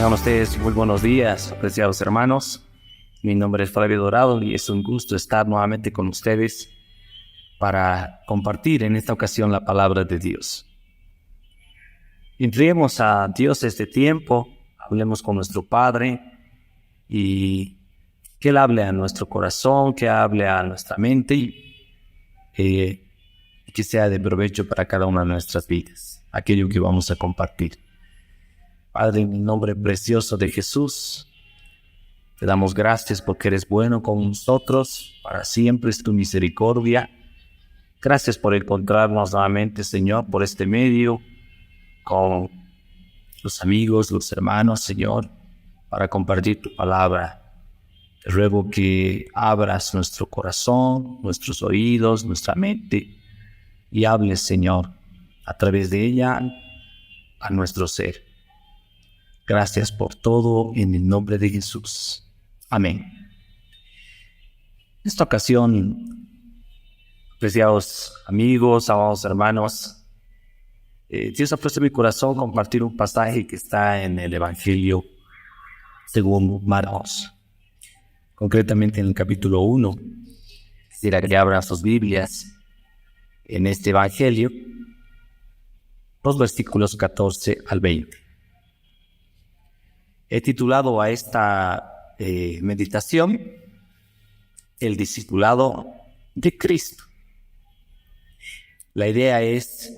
Tengan ustedes muy buenos días, apreciados hermanos. Mi nombre es Flavio Dorado y es un gusto estar nuevamente con ustedes para compartir en esta ocasión la palabra de Dios. Entreguemos a Dios este tiempo, hablemos con nuestro Padre y que Él hable a nuestro corazón, que hable a nuestra mente y que sea de provecho para cada una de nuestras vidas, aquello que vamos a compartir. Padre, en el nombre precioso de Jesús, te damos gracias porque eres bueno con nosotros, para siempre es tu misericordia. Gracias por encontrarnos nuevamente, Señor, por este medio, con los amigos, los hermanos, Señor, para compartir tu palabra. Te ruego que abras nuestro corazón, nuestros oídos, nuestra mente y hables, Señor, a través de ella a nuestro ser. Gracias por todo en el nombre de Jesús. Amén. En esta ocasión, apreciados amigos, amados hermanos, Dios ha puesto en mi corazón compartir un pasaje que está en el Evangelio según Marcos, concretamente en el capítulo 1. Quisiera que abran sus Biblias en este Evangelio, los versículos 14 al 20. He titulado a esta meditación El discipulado de Cristo. La idea es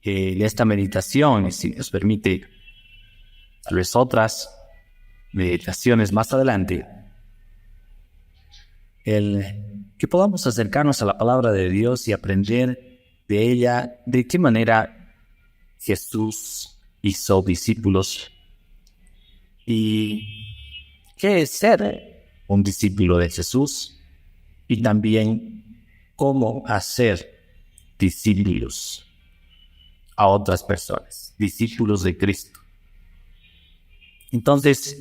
de esta meditación, y si nos permite tal vez otras meditaciones más adelante, el que podamos acercarnos a la palabra de Dios y aprender de ella de qué manera Jesús hizo discípulos y qué es ser un discípulo de Jesús y también cómo hacer discípulos a otras personas, discípulos de Cristo. Entonces,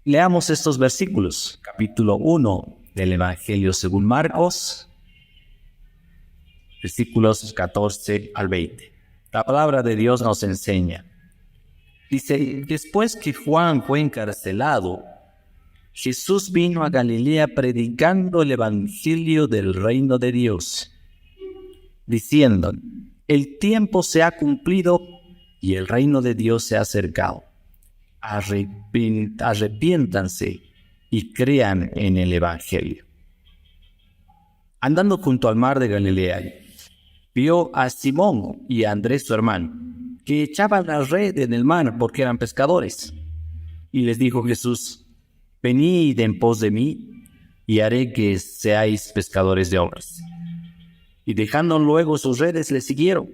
leamos estos versículos, capítulo 1 del Evangelio según Marcos, versículos 14 al 20. La palabra de Dios nos enseña. Dice, después que Juan fue encarcelado, Jesús vino a Galilea predicando el evangelio del reino de Dios, diciendo, el tiempo se ha cumplido y el reino de Dios se ha acercado. Arrepiéntanse y crean en el evangelio. Andando junto al mar de Galilea, vio a Simón y a Andrés su hermano, que echaban la red en el mar porque eran pescadores. Y les dijo Jesús, venid en pos de mí, y haré que seáis pescadores de hombres. Y dejando luego sus redes, le siguieron.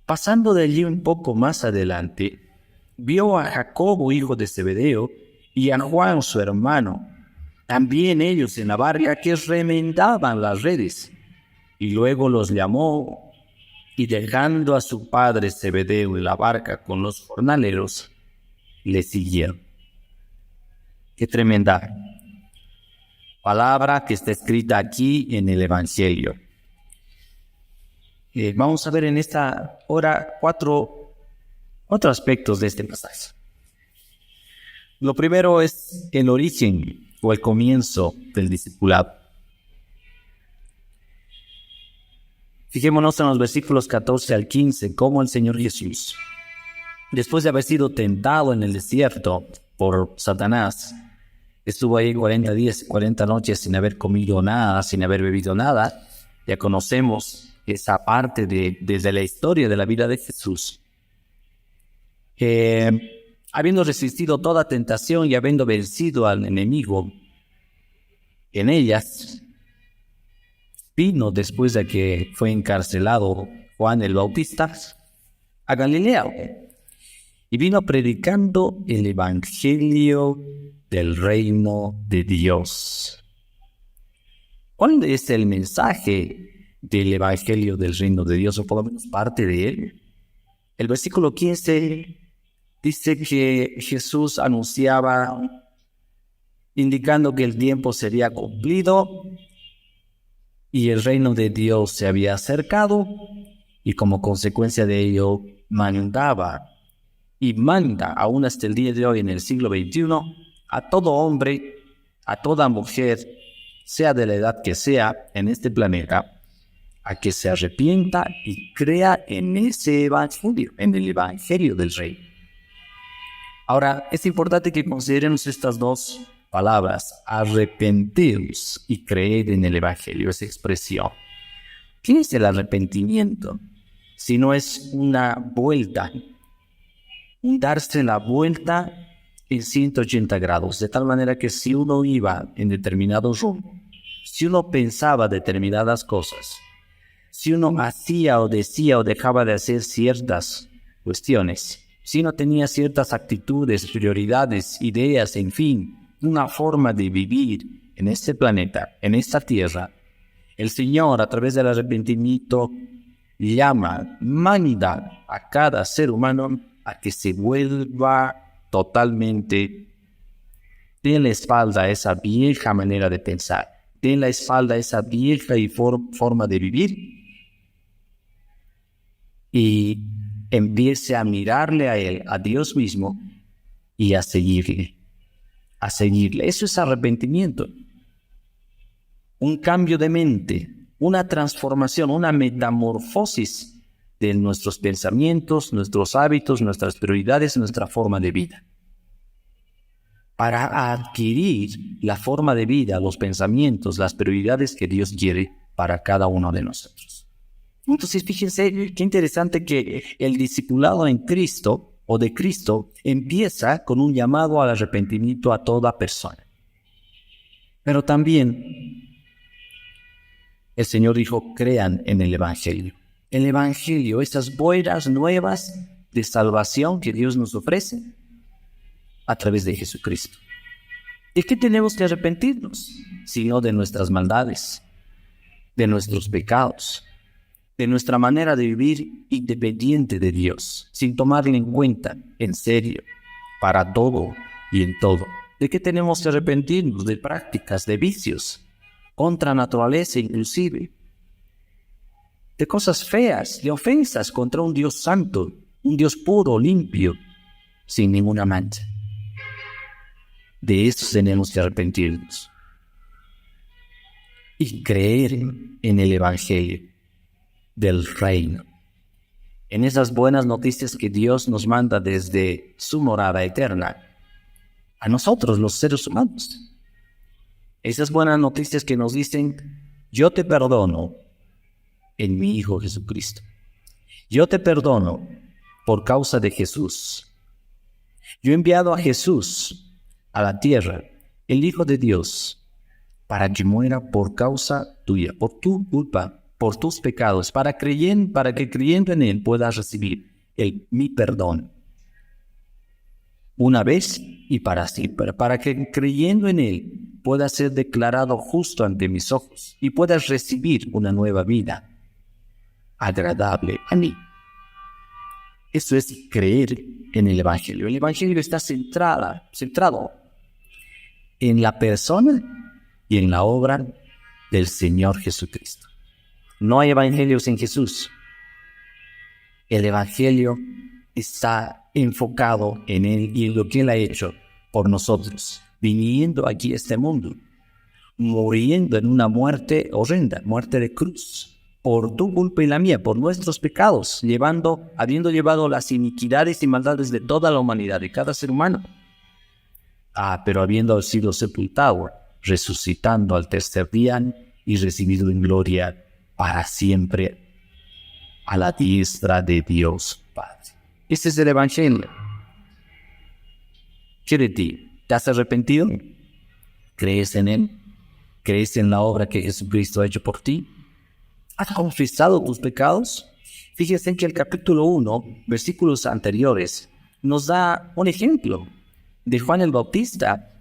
Pasando de allí un poco más adelante, vio a Jacobo, hijo de Zebedeo, y a Juan, su hermano, también ellos en la barca que remendaban las redes. Y luego los llamó, y dejando a su padre Zebedeo en la barca con los jornaleros, le siguieron. Qué tremenda palabra que está escrita aquí en el Evangelio. Vamos a ver en esta hora cuatro aspectos de este pasaje. Lo primero es el origen o el comienzo del discipulado. Fijémonos en los versículos 14 al 15, cómo el Señor Jesús, después de haber sido tentado en el desierto por Satanás, estuvo ahí 40 días y 40 noches sin haber comido nada, sin haber bebido nada. Ya conocemos esa parte desde la historia de la vida de Jesús. Habiendo resistido toda tentación y habiendo vencido al enemigo en ellas, vino después de que fue encarcelado Juan el Bautista a Galilea y vino predicando el evangelio del reino de Dios. ¿Cuál es el mensaje del evangelio del reino de Dios, o por lo menos parte de él? El versículo 15 dice que Jesús anunciaba, indicando que el tiempo sería cumplido y el reino de Dios se había acercado, y como consecuencia de ello mandaba y manda aún hasta el día de hoy en el siglo XXI a todo hombre, a toda mujer, sea de la edad que sea en este planeta, a que se arrepienta y crea en ese evangelio, en el evangelio del Rey. Ahora, es importante que consideremos estas dos palabras, arrepentiros y creer en el evangelio, esa expresión. ¿Qué es el arrepentimiento? Si no es una vuelta, darse la vuelta en 180 grados, de tal manera que si uno iba en determinado rumbo, si uno pensaba determinadas cosas, si uno hacía o decía o dejaba de hacer ciertas cuestiones, si uno tenía ciertas actitudes, prioridades, ideas, en fin, una forma de vivir en este planeta, en esta tierra, el Señor, a través del arrepentimiento, llama, manda a cada ser humano a que se vuelva totalmente, den la espalda a esa vieja manera de pensar, den la espalda a esa vieja forma de vivir y empiece a mirarle a Él, a Dios mismo, y a seguirle, a seguirle. Eso es arrepentimiento. Un cambio de mente, una transformación, una metamorfosis de nuestros pensamientos, nuestros hábitos, nuestras prioridades, nuestra forma de vida. Para adquirir la forma de vida, los pensamientos, las prioridades que Dios quiere para cada uno de nosotros. Entonces, fíjense qué interesante que el discipulado en Cristo o de Cristo empieza con un llamado al arrepentimiento a toda persona. Pero también el Señor dijo, crean en el Evangelio. El Evangelio, esas buenas nuevas de salvación que Dios nos ofrece a través de Jesucristo. ¿De qué tenemos que arrepentirnos? Sino de nuestras maldades, de nuestros pecados, de nuestra manera de vivir independiente de Dios, sin tomarle en cuenta, en serio, para todo y en todo. ¿De qué tenemos que arrepentirnos? De prácticas, de vicios, contra naturaleza inclusive, de cosas feas, de ofensas contra un Dios santo, un Dios puro, limpio, sin ninguna mancha. De eso tenemos que arrepentirnos y creer en el Evangelio del Reino, en esas buenas noticias que Dios nos manda desde su morada eterna a nosotros, los seres humanos. Esas buenas noticias que nos dicen, yo te perdono en mi Hijo Jesucristo. Yo te perdono por causa de Jesús. Yo he enviado a Jesús a la tierra, el Hijo de Dios, para que muera por causa tuya, por tu culpa, por tus pecados, para que creyendo en Él puedas recibir mi perdón. Una vez y para siempre, para que creyendo en Él puedas ser declarado justo ante mis ojos y puedas recibir una nueva vida agradable a mí. Eso es creer en el Evangelio. El Evangelio está centrado en la persona y en la obra del Señor Jesucristo. No hay evangelios sin Jesús. El Evangelio está enfocado en Él y en lo que Él ha hecho por nosotros, viniendo aquí a este mundo, muriendo en una muerte horrenda, muerte de cruz, por tu culpa y la mía, por nuestros pecados, habiendo llevado las iniquidades y maldades de toda la humanidad, de cada ser humano. Pero habiendo sido sepultado, resucitando al tercer día y recibido en gloria para siempre a la diestra de Dios Padre. Este es el Evangelio. ¿Qué de ti? ¿Te has arrepentido? ¿Crees en Él? ¿Crees en la obra que Jesucristo ha hecho por ti? ¿Has confesado tus pecados? Fíjense que el capítulo 1, versículos anteriores, nos da un ejemplo de Juan el Bautista.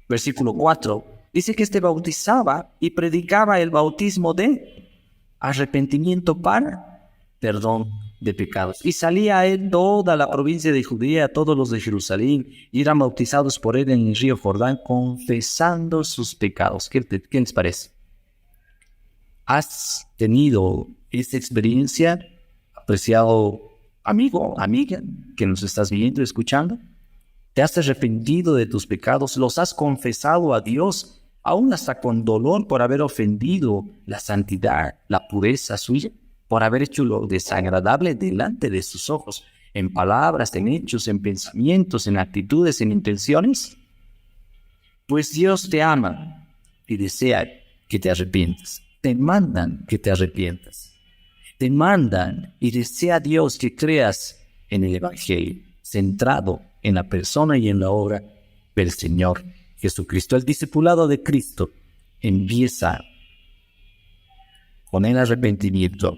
Versículo 4, dice que bautizaba y predicaba el bautismo de arrepentimiento para perdón de pecados. Y salía a él toda la provincia de Judea, todos los de Jerusalén, y eran bautizados por él en el río Jordán, confesando sus pecados. ¿Qué les parece? ¿Has tenido esta experiencia, apreciado amigo, amiga, que nos estás viendo y escuchando? ¿Te has arrepentido de tus pecados? ¿Los has confesado a Dios, aún hasta con dolor por haber ofendido la santidad, la pureza suya? Por haber hecho lo desagradable delante de sus ojos, en palabras, en hechos, en pensamientos, en actitudes, en intenciones. Pues Dios te ama y desea que te arrepientas. Te mandan que te arrepientas. Te mandan y desea Dios que creas en el Evangelio, centrado en la persona y en la obra del Señor Jesucristo. El discipulado de Cristo empieza con el arrepentimiento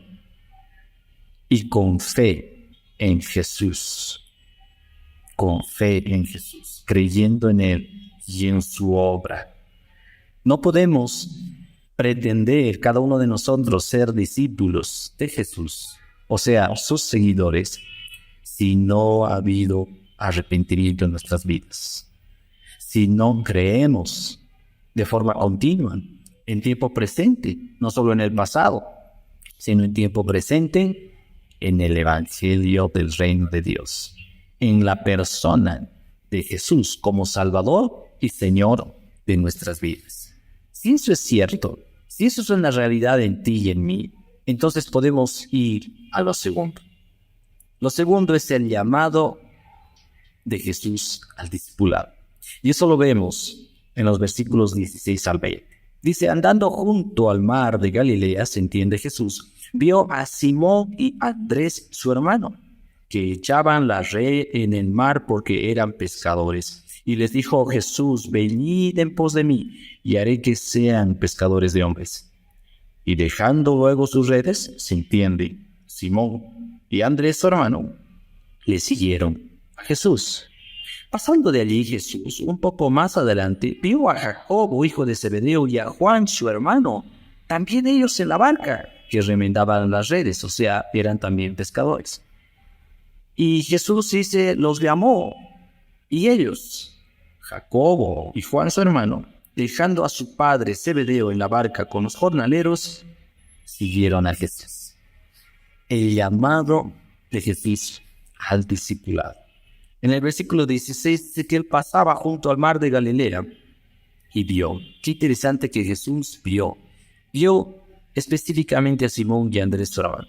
y con fe en Jesús. Con fe en Jesús, creyendo en Él y en su obra. No podemos pretender cada uno de nosotros ser discípulos de Jesús, o sea, sus seguidores, si no ha habido arrepentimiento en nuestras vidas. Si no creemos de forma continua, en tiempo presente, no solo en el pasado, sino en tiempo presente, en el Evangelio del Reino de Dios, en la persona de Jesús como Salvador y Señor de nuestras vidas. Si eso es cierto, si eso es una realidad en ti y en mí, entonces podemos ir a lo segundo. Lo segundo es el llamado de Jesús al discipulado. Y eso lo vemos en los versículos 16 al 20. Dice, andando junto al mar de Galilea, se entiende Jesús, vio a Simón y Andrés, su hermano, que echaban la red en el mar porque eran pescadores. Y les dijo Jesús, venid en pos de mí, y haré que sean pescadores de hombres. Y dejando luego sus redes, se entiende, Simón y Andrés, su hermano, le siguieron a Jesús. Pasando de allí Jesús, un poco más adelante, vio a Jacobo, hijo de Zebedeo, y a Juan, su hermano, también ellos en la barca, que remendaban las redes, o sea, eran también pescadores. Y Jesús dice, los llamó, y ellos, Jacobo y Juan, su hermano, dejando a su padre Zebedeo en la barca con los jornaleros, siguieron a Jesús. El llamado de Jesús al discipulado. En el versículo 16 dice que él pasaba junto al mar de Galilea y vio. Qué interesante que Jesús vio. Vio específicamente a Simón y a Andrés, su hermano.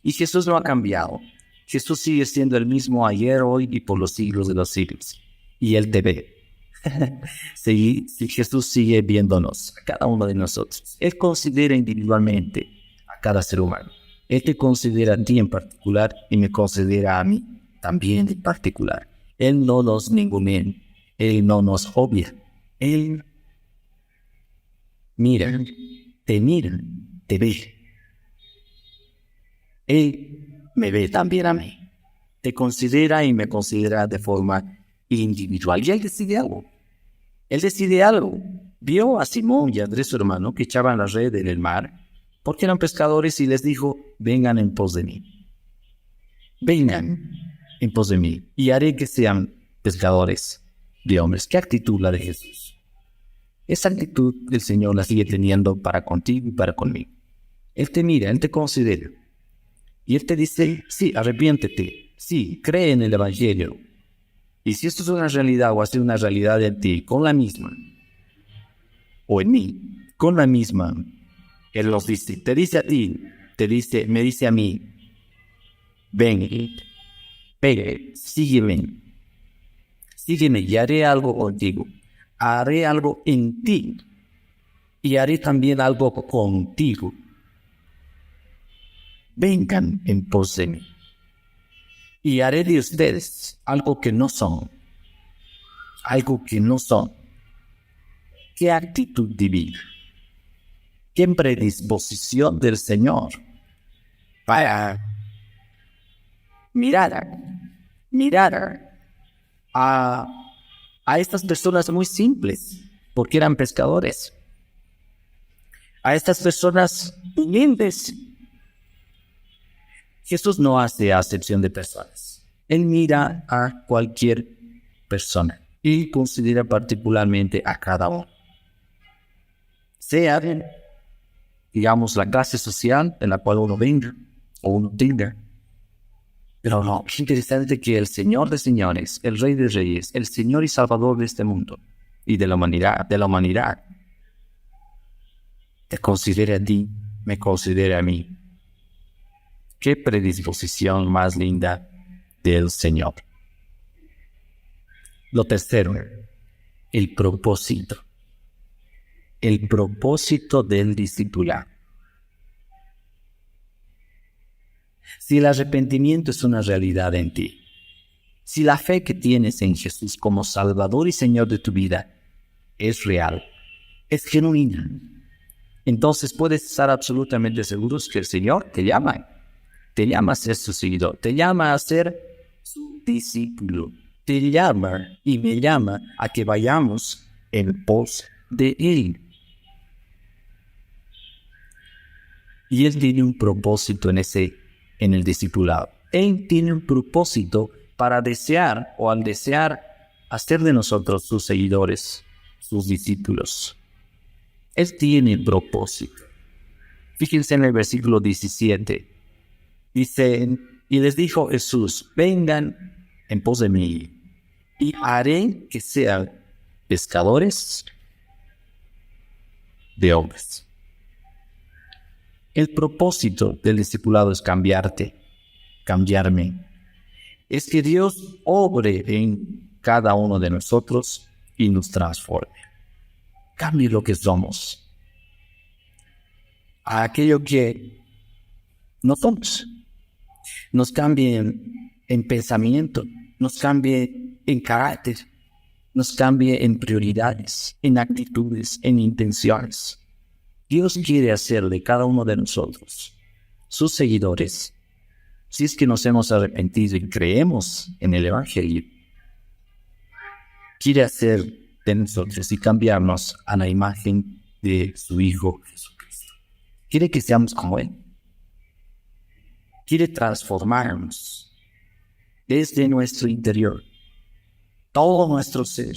Y Jesús no ha cambiado. Jesús sigue siendo el mismo ayer, hoy y por los siglos de los siglos. Y Él te ve. Sí, Jesús sigue viéndonos, a cada uno de nosotros. Él considera individualmente a cada ser humano. Él te considera a ti en particular y me considera a mí también en particular. Él no nos ningunea, Él no nos obvia. Él mira, te ve. Él me ve también a mí. Te considera y me considera de forma individual. Y Él decide algo. Él decide algo. Vio a Simón y a Andrés, su hermano, que echaban la red en el mar, porque eran pescadores, y les dijo, vengan en pos de mí. Vengan en pos de mí, y haré que sean pescadores de hombres. ¿Qué actitud la de Jesús? Esa actitud el Señor la sigue teniendo para contigo y para conmigo. Él te mira, Él te considera. Y Él te dice, sí, arrepiéntete, sí, cree en el Evangelio. Y si esto es una realidad o ha sido una realidad en ti, con la misma, o en mí, con la misma, Él nos dice, te dice a ti, me dice a mí, ven, sígueme y haré algo contigo, haré algo en ti y haré también algo contigo. Vengan en pos de mí y haré de ustedes algo que no son. ¿Qué actitud divina? ¿Qué predisposición del Señor para mirar a estas personas muy simples, porque eran pescadores, a estas personas humildes? Jesús no hace acepción de personas. Él mira a cualquier persona y considera particularmente a cada uno. Sea, digamos, la clase social en la cual uno venga o uno tenga, Pero no, es interesante que el Señor de señores, el Rey de reyes, el Señor y Salvador de este mundo y de la humanidad, te considere a ti, me considere a mí. Qué predisposición más linda del Señor. Lo tercero, el propósito. El propósito del discipulado. Si el arrepentimiento es una realidad en ti, si la fe que tienes en Jesús como Salvador y Señor de tu vida es real, es genuina, entonces puedes estar absolutamente seguros que el Señor te llama a ser su seguidor, te llama a ser su discípulo, te llama y me llama a que vayamos en pos de Él. Y Él tiene un propósito en el discipulado. Él tiene un propósito para desear o al desear hacer de nosotros sus seguidores, sus discípulos. Él tiene propósito. Fíjense en el versículo 17. Dice, y les dijo Jesús, vengan en pos de mí y haré que sean pescadores de hombres. El propósito del discipulado es cambiarte, cambiarme. Es que Dios obre en cada uno de nosotros y nos transforme. Cambie lo que somos a aquello que no somos. Nos cambie en pensamiento, nos cambie en carácter, nos cambie en prioridades, en actitudes, en intenciones. Dios quiere hacer de cada uno de nosotros, sus seguidores, si es que nos hemos arrepentido y creemos en el Evangelio. Quiere hacer de nosotros y cambiarnos a la imagen de su Hijo Jesucristo. Quiere que seamos como Él. Quiere transformarnos desde nuestro interior. Todo nuestro ser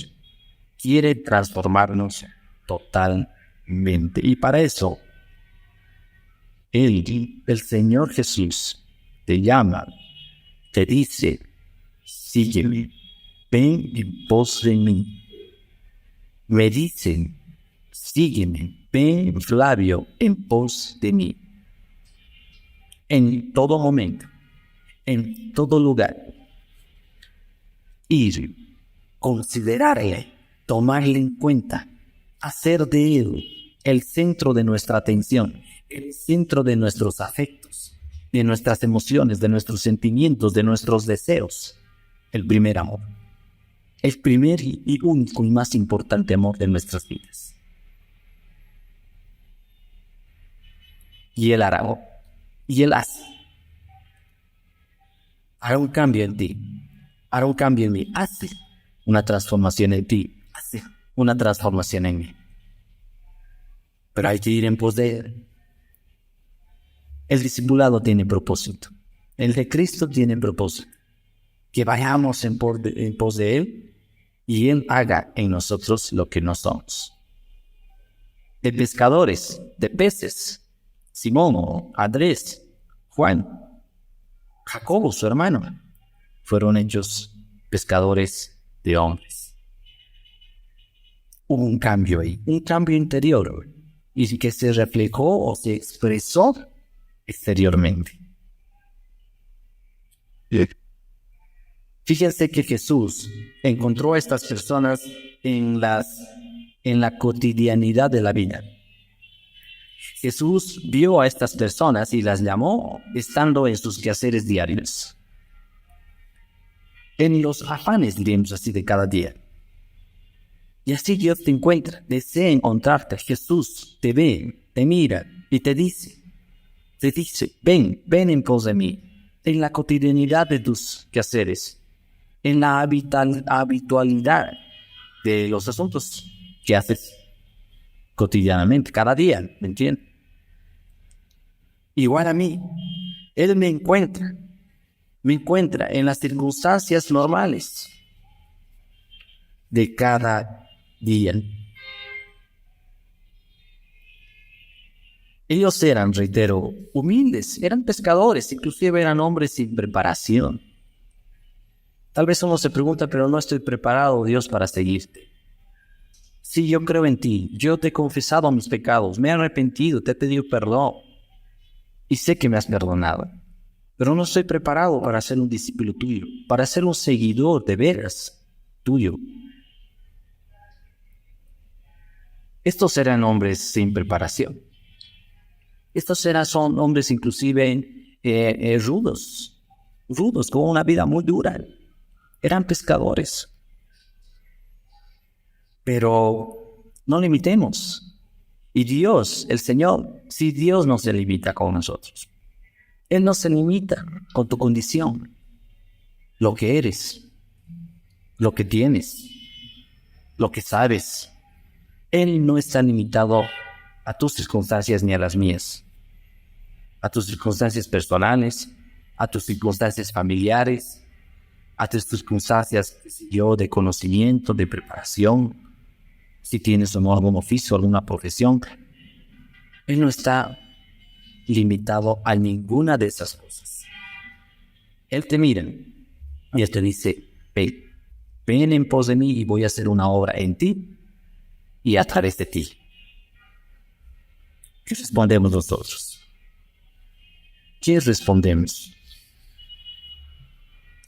quiere transformarnos totalmente. Y para eso, Él, el Señor Jesús, te llama, te dice, sígueme, ven en pos de mí. Me dicen, sígueme, ven, Flavio, en pos de mí. En todo momento, en todo lugar. Ir, considerarle, tomarle en cuenta, hacer de Él el centro de nuestra atención, el centro de nuestros afectos, de nuestras emociones, de nuestros sentimientos, de nuestros deseos. El primer amor. El primer y único y más importante amor de nuestras vidas. Y Él hará, y Él hace. Hará un cambio en ti, hará un cambio en mí, hace una transformación en ti, hace una transformación en mí. Pero hay que ir en pos de Él. El discipulado tiene propósito. El de Cristo tiene propósito. Que vayamos en pos de Él y Él haga en nosotros lo que no somos. De pescadores, de peces, Simón, Andrés, Juan, Jacobo, su hermano, fueron hechos pescadores de hombres. Hubo un cambio ahí, un cambio interior, y que se reflejó o se expresó exteriormente. Fíjense que Jesús encontró a estas personas en la cotidianidad de la vida. Jesús vio a estas personas y las llamó estando en sus quehaceres diarios. En los afanes, diríamos así, de cada día. Y así Dios te encuentra, desea encontrarte. Jesús te ve, te mira y te dice, ven en pos de mí, en la cotidianidad de tus quehaceres, en la habitualidad de los asuntos que haces cotidianamente, cada día, ¿me entiendes? Igual a mí, Él me encuentra en las circunstancias normales de cada día. Ellos eran, reitero, humildes, eran pescadores, inclusive eran hombres sin preparación. Tal vez uno se pregunta, pero no estoy preparado, Dios, para seguirte. Sí, yo creo en ti, yo te he confesado mis pecados, me he arrepentido, te he pedido perdón y sé que me has perdonado, pero no estoy preparado para ser un discípulo tuyo, para ser un seguidor de veras tuyo. Estos eran hombres sin preparación. Son hombres inclusive rudos, con una vida muy dura. Eran pescadores. Pero no limitemos. Y Dios, el Señor, si Dios no se limita con nosotros. Él no se limita con tu condición, lo que eres, lo que tienes, lo que sabes. Él no está limitado a tus circunstancias ni a las mías, a tus circunstancias personales, a tus circunstancias familiares, a tus circunstancias de conocimiento, de preparación, si tienes algún oficio, alguna profesión. Él no está limitado a ninguna de esas cosas. Él te mira y Él te dice, ven en pos de mí y voy a hacer una obra en ti y a través de ti. ¿Qué respondemos nosotros? ¿Qué respondemos?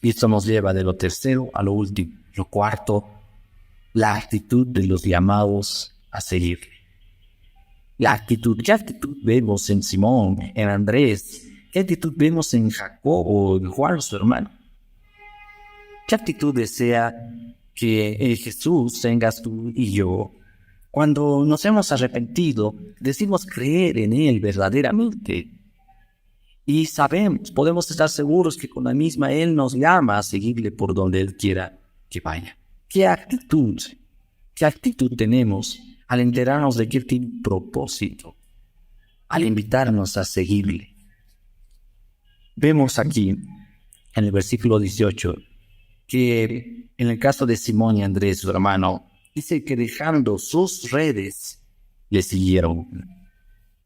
Y esto nos lleva de lo tercero a lo último. Lo cuarto, la actitud de los llamados a seguirle. ¿Qué actitud vemos en Simón, en Andrés? ¿Qué actitud vemos en Jacobo, en Juan, su hermano? ¿Qué actitud desea que Jesús tengas tú y yo? Cuando nos hemos arrepentido, decimos creer en Él verdaderamente. Y podemos estar seguros que con la misma Él nos llama a seguirle por donde Él quiera que vaya. ¿Qué actitud tenemos al enterarnos de que Él tiene un propósito, al invitarnos a seguirle? Vemos aquí, en el versículo 18, que en el caso de Simón y Andrés, su hermano, dice que dejando sus redes, le siguieron.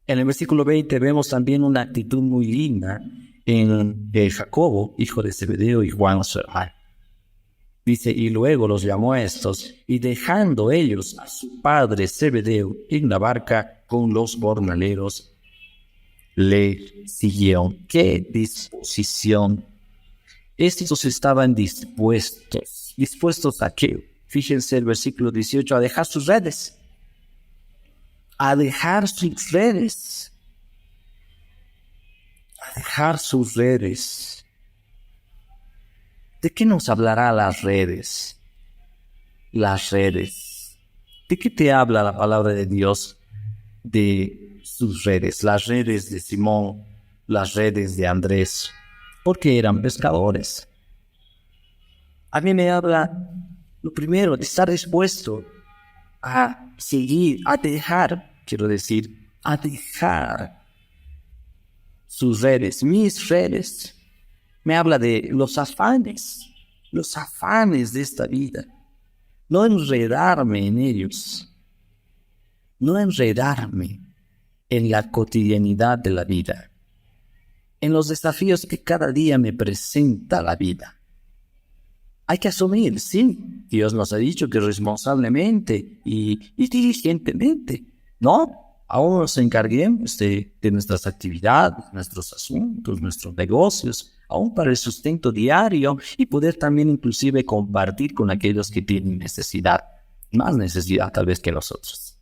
En el versículo 20 vemos también una actitud muy linda en Jacobo, hijo de Zebedeo, y Juan, su hermano. Dice, y luego los llamó a estos, y dejando ellos a su padre Zebedeo en la barca con los jornaleros, le siguieron. ¡Qué disposición! Estos estaban dispuestos. ¿Dispuestos a qué? Fíjense el versículo 18, a dejar sus redes. A dejar sus redes. A dejar sus redes. ¿De qué nos hablará las redes? Las redes. ¿De qué te habla la palabra de Dios de sus redes? Las redes de Simón, las redes de Andrés, porque eran pescadores. A mí me habla, lo primero, de estar dispuesto a seguir, a dejar sus redes, mis redes. Me habla de los afanes de esta vida. No enredarme en ellos, no enredarme en la cotidianidad de la vida, en los desafíos que cada día me presenta la vida. Hay que asumir, sí, Dios nos ha dicho que responsablemente y diligentemente, ¿no? Aún nos encarguemos de nuestras actividades, nuestros asuntos, nuestros negocios, aún para el sustento diario y poder también inclusive compartir con aquellos que tienen necesidad, más necesidad tal vez que nosotros.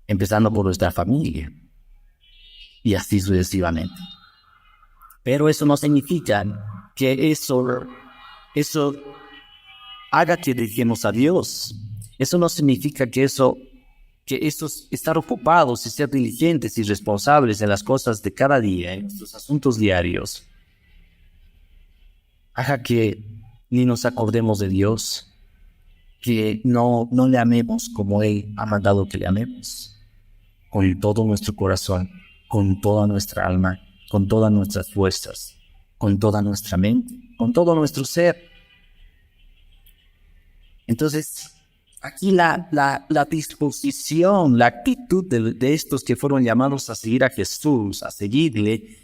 Empezando por nuestra familia y así sucesivamente. Pero eso no significa que eso haga que dejemos a Dios. Eso no significa que estar ocupados y ser diligentes y responsables en las cosas de cada día, en nuestros asuntos diarios, haga que ni nos acordemos de Dios, que no le amemos como Él ha mandado que le amemos, con todo nuestro corazón, con toda nuestra alma, con todas nuestras fuerzas, con toda nuestra mente, con todo nuestro ser. Entonces, Aquí la disposición, la actitud de estos que fueron llamados a seguir a Jesús, a seguirle,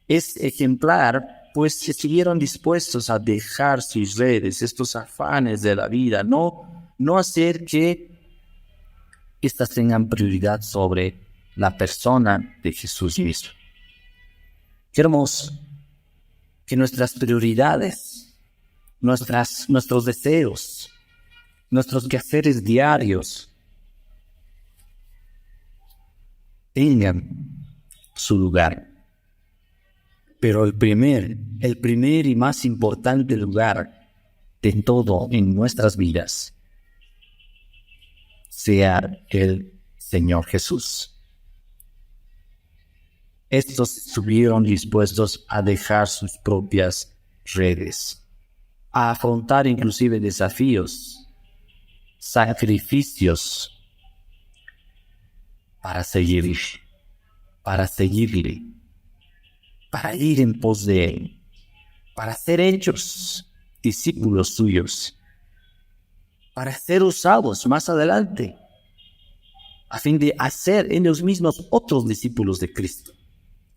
es ejemplar, pues estuvieron dispuestos a dejar sus redes, estos afanes de la vida, no hacer que estas tengan prioridad sobre la persona de Jesús mismo. Queremos que nuestras prioridades, nuestros deseos, nuestros quehaceres diarios tengan su lugar. Pero el primer y más importante lugar de todo en nuestras vidas sea el Señor Jesús. Estos estuvieron dispuestos a dejar sus propias redes, a afrontar inclusive desafíos, sacrificios para seguirle, para ir en pos de Él, para ser hechos discípulos suyos, para ser usados más adelante, a fin de hacer ellos mismos otros discípulos de Cristo.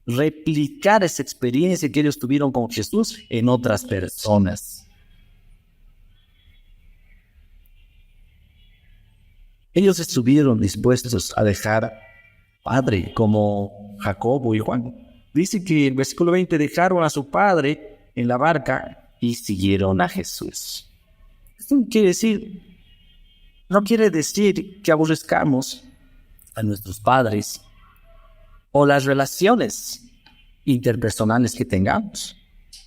Replicar esa experiencia que ellos tuvieron con Jesús en otras personas. Ellos estuvieron dispuestos a dejar padre como Jacobo y Juan. Dice que en el versículo 20 dejaron a su padre en la barca y siguieron a Jesús. Esto no quiere decir que aborrezcamos a nuestros padres o las relaciones interpersonales que tengamos,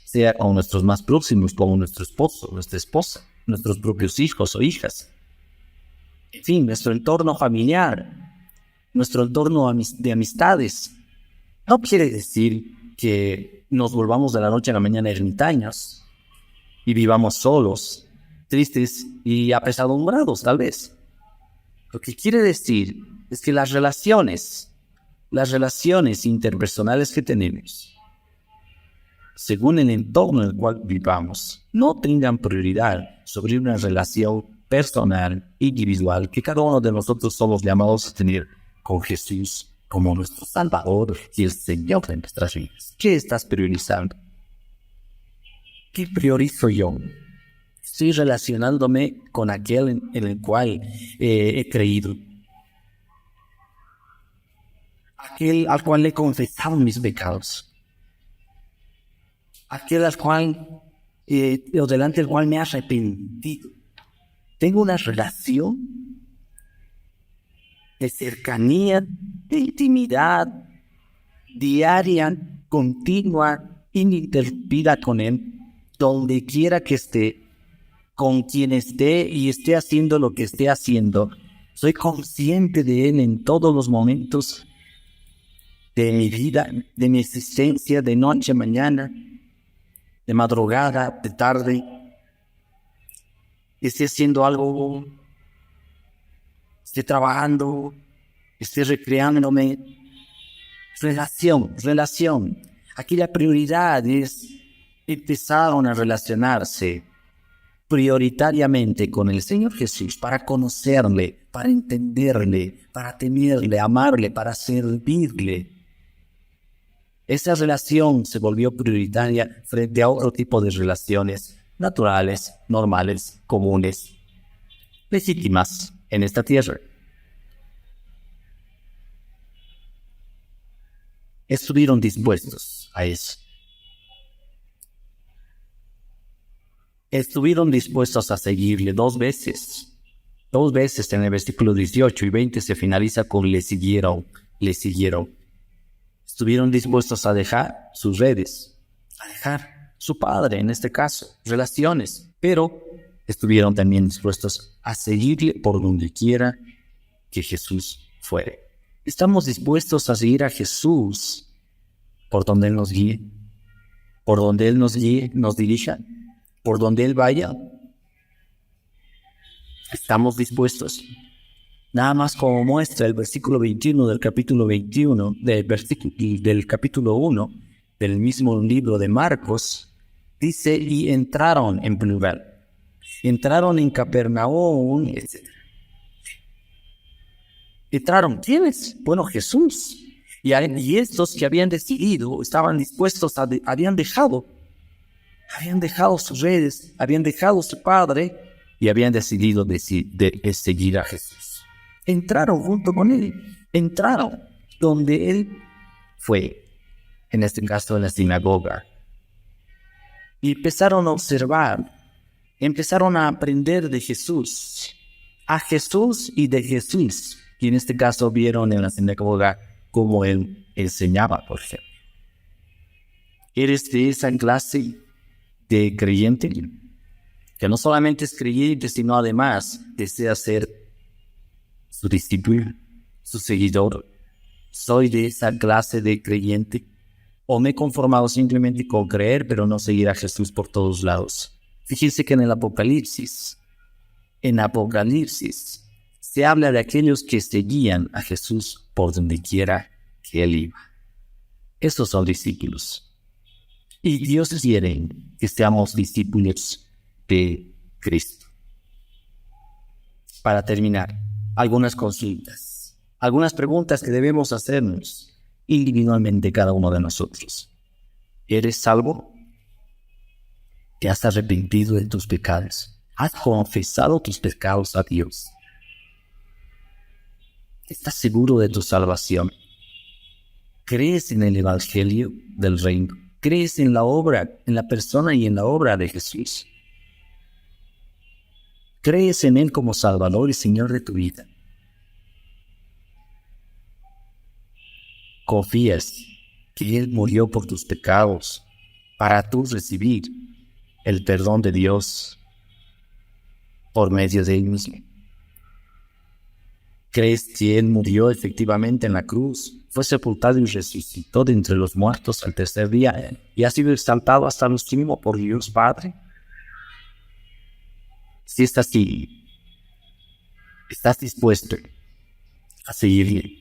sea con nuestros más próximos, como nuestro esposo, nuestra esposa, nuestros propios hijos o hijas. En fin, nuestro entorno familiar, nuestro entorno de amistades. No quiere decir que nos volvamos de la noche a la mañana ermitaños y vivamos solos, tristes y apesadumbrados, tal vez. Lo que quiere decir es que las relaciones interpersonales que tenemos, según el entorno en el cual vivamos, no tengan prioridad sobre una relación personal, individual, que cada uno de nosotros somos llamados a tener con Jesús como nuestro Salvador y el Señor de nuestras vidas. ¿Qué estás priorizando? ¿Qué priorizo yo? Estoy relacionándome con aquel en el cual he creído, aquel al cual le he confesado mis pecados, aquel al cual, o delante del cual me he arrepentido. Tengo una relación de cercanía, de intimidad diaria, continua, ininterrumpida con Él, donde quiera que esté, con quien esté y esté haciendo lo que esté haciendo. Soy consciente de Él en todos los momentos de mi vida, de mi existencia, de noche a mañana, de madrugada, de tarde. Esté haciendo algo, esté trabajando, esté recreándome. Relación. Aquí la prioridad es empezar a relacionarse prioritariamente con el Señor Jesús para conocerle, para entenderle, para temerle, amarle, para servirle. Esa relación se volvió prioritaria frente a otro tipo de relaciones naturales, normales, comunes, legítimas en esta tierra. Estuvieron dispuestos a eso. Estuvieron dispuestos a seguirle dos veces. Dos veces en el versículo 18 y 20 se finaliza con le siguieron. Estuvieron dispuestos a dejar sus redes, a dejar su padre, en este caso, relaciones, pero estuvieron también dispuestos a seguirle por donde quiera que Jesús fuere. Estamos dispuestos a seguir a Jesús por donde Él nos guíe, por donde Él nos guíe, nos dirija, por donde Él vaya. Estamos dispuestos. Nada más como muestra el versículo 21 del capítulo 21, del capítulo 1 del mismo libro de Marcos, dice, y entraron en plural. Entraron en Capernaum, etc. Entraron, ¿quiénes? Bueno, Jesús. Y estos que habían decidido, estaban dispuestos habían dejado sus redes, habían dejado a su padre y habían decidido de seguir a Jesús. Entraron junto con él, entraron donde él fue, en este caso en la sinagoga, y empezaron a observar, empezaron a aprender de Jesús, a Jesús y de Jesús, y en este caso vieron en la sinagoga cómo él enseñaba, por ejemplo. ¿Eres de esa clase de creyente que no solamente es creyente, sino además desea ser su discípulo, su seguidor? ¿Soy de esa clase de creyente? ¿O me he conformado simplemente con creer, pero no seguir a Jesús por todos lados? Fíjense que en Apocalipsis, se habla de aquellos que seguían a Jesús por donde quiera que él iba. Esos son discípulos. Y Dios quiere que seamos discípulos de Cristo. Para terminar, algunas consultas, algunas preguntas que debemos hacernos individualmente cada uno de nosotros. ¿Eres salvo? ¿Te has arrepentido de tus pecados? ¿Has confesado tus pecados a Dios? ¿Estás seguro de tu salvación? ¿Crees en el Evangelio del Reino? ¿Crees en la obra, en la persona y en la obra de Jesús? ¿Crees en Él como Salvador y Señor de tu vida? ¿Confías que Él murió por tus pecados para tú recibir el perdón de Dios por medio de Él mismo? ¿Crees que Él murió efectivamente en la cruz, fue sepultado y resucitó de entre los muertos al tercer día y ha sido exaltado hasta lo sumo por Dios Padre? Si es así, ¿estás dispuesto a seguirle,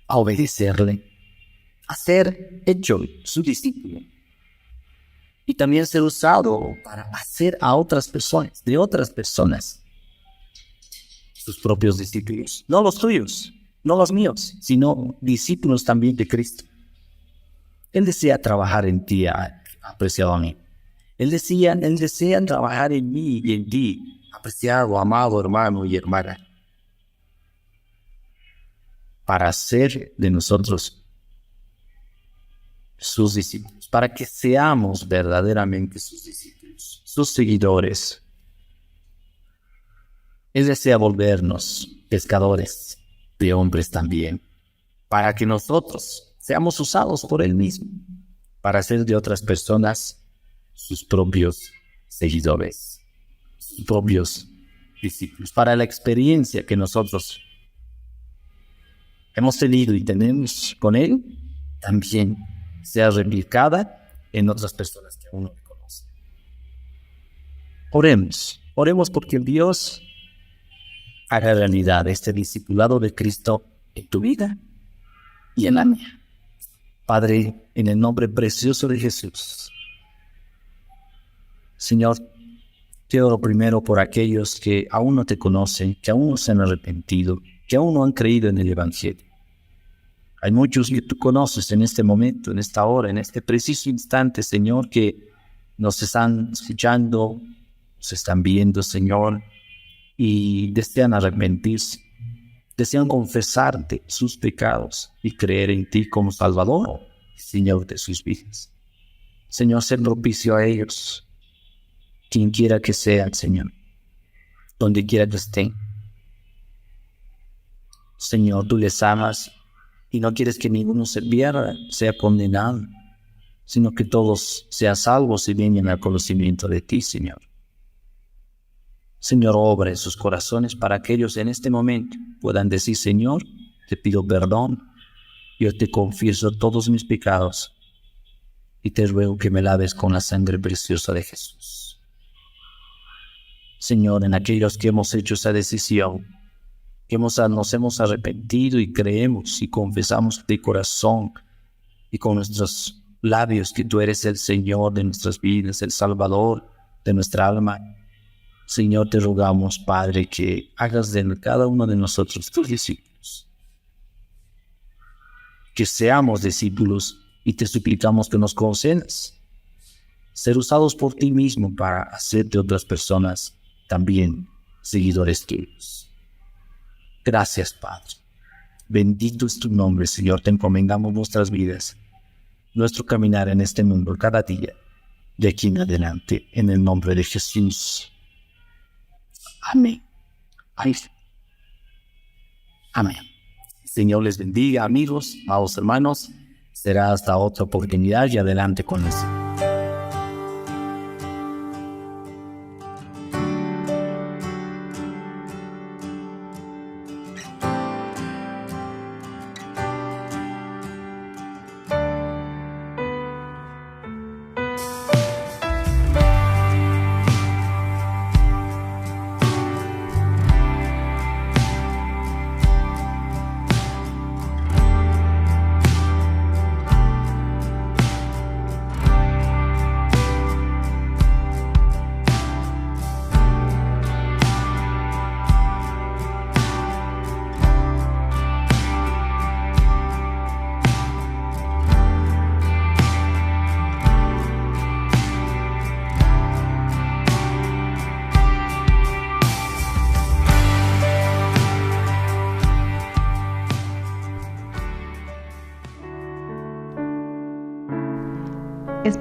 a obedecerle, a ser hecho su discípulo y también ser usado para hacer a otras personas, de otras personas, sus propios discípulos? No los tuyos, no los míos, sino discípulos también de Cristo. Él desea trabajar en ti, apreciado amigo. Él desea trabajar en mí y en ti, apreciado, amado hermano y hermana, para hacer de nosotros sus discípulos, para que seamos verdaderamente sus discípulos, sus seguidores. Él desea volvernos pescadores de hombres también, para que nosotros seamos usados por Él mismo, para hacer de otras personas sus propios seguidores, sus propios discípulos, para la experiencia que nosotros hemos tenido y tenemos con Él, también sea replicada en otras personas que aún no le conocen. Oremos porque Dios haga realidad este discipulado de Cristo en tu vida y en la mía. Padre, en el nombre precioso de Jesús, Señor, te oro primero por aquellos que aún no te conocen, que aún no se han arrepentido, que aún no han creído en el Evangelio. Hay muchos que tú conoces en este momento, en esta hora, en este preciso instante, Señor, que nos están escuchando, nos están viendo, Señor, y desean arrepentirse, desean confesarte sus pecados y creer en ti como Salvador y Señor de sus vidas. Señor, sé propicio a ellos, quien quiera que sean, Señor, donde quiera que estén. Señor, tú les amas y no quieres que ninguno se pierda, sea condenado, sino que todos sean salvos y vengan al conocimiento de ti, Señor. Señor, obra en sus corazones para que ellos en este momento puedan decir: Señor, te pido perdón, yo te confieso todos mis pecados y te ruego que me laves con la sangre preciosa de Jesús. Señor, en aquellos que hemos hecho esa decisión, que nos hemos arrepentido y creemos y confesamos de corazón y con nuestros labios que tú eres el Señor de nuestras vidas, el Salvador de nuestra alma, Señor, te rogamos, Padre, que hagas de cada uno de nosotros tus discípulos. Que seamos discípulos y te suplicamos que nos concedas ser usados por ti mismo para hacer de otras personas también seguidores tuyos. Gracias, Padre. Bendito es tu nombre, Señor. Te encomendamos nuestras vidas, nuestro caminar en este mundo cada día, de aquí en adelante, en el nombre de Jesús. Amén. Amén. Señor les bendiga, amigos, amados hermanos. Será hasta otra oportunidad y adelante con eso.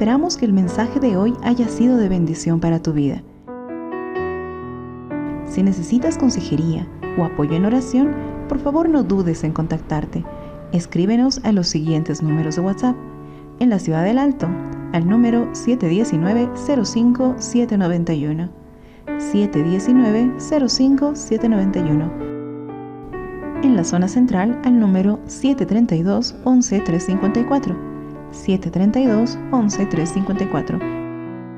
Esperamos que el mensaje de hoy haya sido de bendición para tu vida. Si necesitas consejería o apoyo en oración, por favor no dudes en contactarte. Escríbenos a los siguientes números de WhatsApp. En la Ciudad del Alto, al número 719-05-791. 719-05-791. En la zona central, al número 732-11-354. 732-11-354.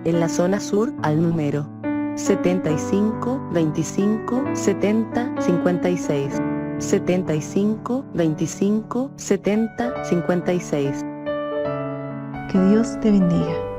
En la zona sur, al número 75 25 70 56. 75 25 70 56. Que Dios te bendiga.